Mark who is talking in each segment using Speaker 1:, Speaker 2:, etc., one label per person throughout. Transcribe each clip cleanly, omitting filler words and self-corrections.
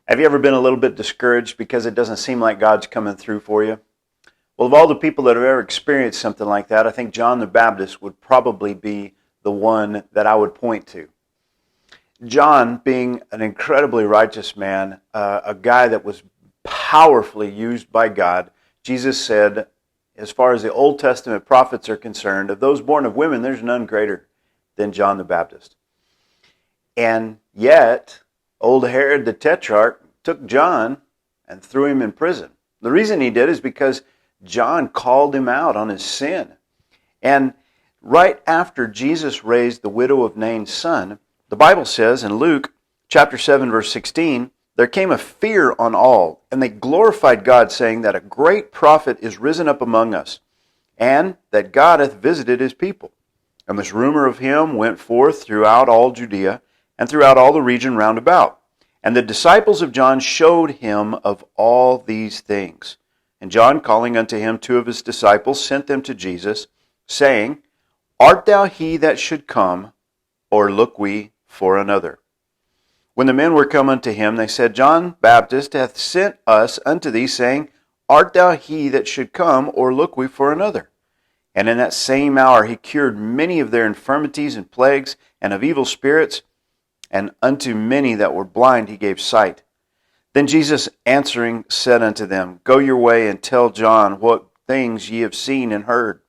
Speaker 1: Have you ever been a little bit discouraged because it doesn't seem like God's coming through for you? Well, of all the people that have ever experienced something like that, I think John the Baptist would probably be the one that I would point to. John, being an incredibly righteous man, a guy that was powerfully used by God, Jesus said, as far as the Old Testament prophets are concerned, of those born of women, there's none greater than John the Baptist. And yet, old Herod the Tetrarch took John and threw him in prison. The reason he did is because John called him out on his sin. And right after Jesus raised the widow of Nain's son, the Bible says in Luke chapter 7, verse 16, there came a fear on all, and they glorified God, saying that a great prophet is risen up among us, and that God hath visited his people. And this rumor of him went forth throughout all Judea, and throughout all the region round about. And the disciples of John showed him of all these things. And John, calling unto him 2 of his disciples, sent them to Jesus, saying, Art thou he that should come, or look we for another? When the men were come unto him, they said, John Baptist hath sent us unto thee, saying, Art thou he that should come, or look we for another? And in that same hour he cured many of their infirmities and plagues, and of evil spirits, and unto many that were blind he gave sight. Then Jesus answering said unto them, Go your way, and tell John what things ye have seen and heard,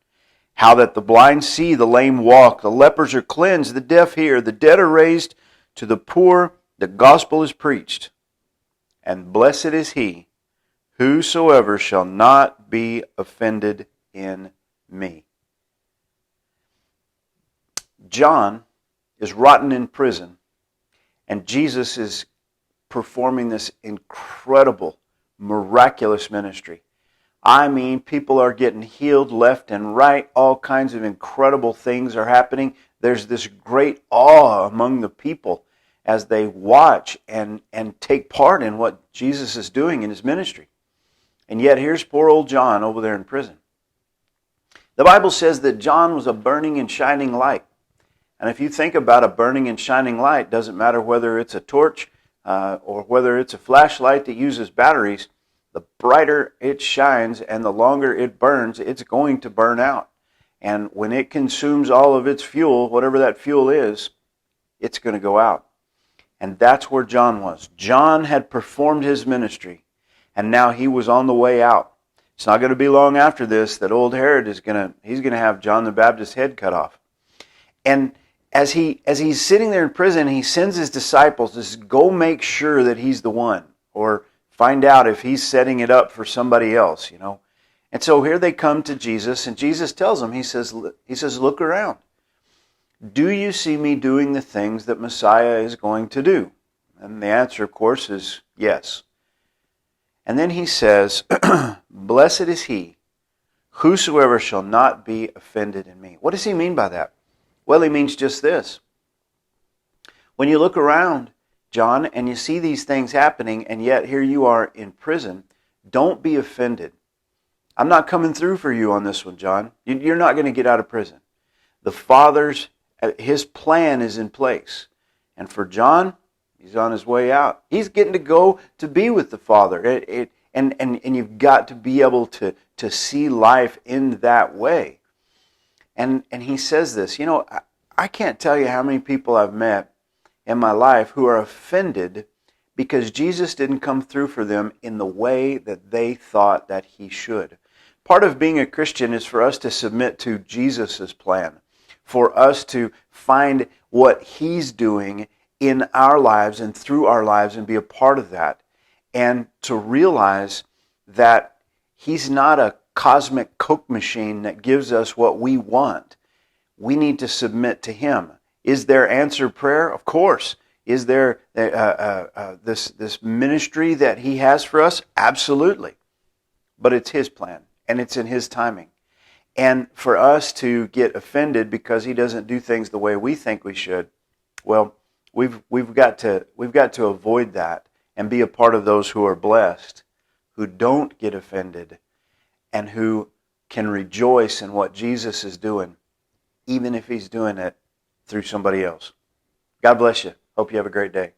Speaker 1: how that the blind see, the lame walk, the lepers are cleansed, the deaf hear, the dead are raised, to the poor the gospel is preached. And blessed is he whosoever shall not be offended in me. John is rotten in prison, and Jesus is performing this incredible, miraculous ministry. I mean, people are getting healed left and right. All kinds of incredible things are happening. There's this great awe among the people as they watch and take part in what Jesus is doing in his ministry. And yet here's poor old John over there in prison. The Bible says that John was a burning and shining light. And if you think about a burning and shining light, doesn't matter whether it's a torch or whether it's a flashlight that uses batteries, the brighter it shines and the longer it burns, it's going to burn out. And when it consumes all of its fuel, whatever that fuel is, it's going to go out. And that's where John was. John had performed his ministry, and now he was on the way out. It's not going to be long after this that old Herod is going to have John the Baptist's head cut off. And as he's sitting there in prison, he sends his disciples to go make sure that he's the one, or find out if he's setting it up for somebody else, you know. And so here they come to Jesus, and Jesus tells them, he says, look around. Do you see me doing the things that Messiah is going to do? And the answer, of course, is yes. And then he says, Blessed is he, whosoever shall not be offended in me. What does he mean by that? Well, he means just this. When you look around, John, and you see these things happening, and yet here you are in prison, don't be offended. I'm not coming through for you on this one, John. You're not going to get out of prison. The Father's, his plan is in place. And for John, he's on his way out. He's getting to go to be with the Father. And you've got to be able to see life in that way. And he says this, you know, I can't tell you how many people I've met in my life who are offended because Jesus didn't come through for them in the way that they thought that he should. Part of being a Christian is for us to submit to Jesus' plan, for us to find what he's doing in our lives and through our lives and be a part of that, and to realize that he's not a cosmic Coke machine that gives us what we want. We need to submit to him. Is there answered prayer? Of course. Is there this ministry that he has for us? Absolutely. But it's his plan, and it's in his timing. And for us to get offended because he doesn't do things the way we think we should, well, we've got to avoid that and be a part of those who are blessed, who don't get offended, and who can rejoice in what Jesus is doing, even if he's doing it through somebody else. God bless you. Hope you have a great day.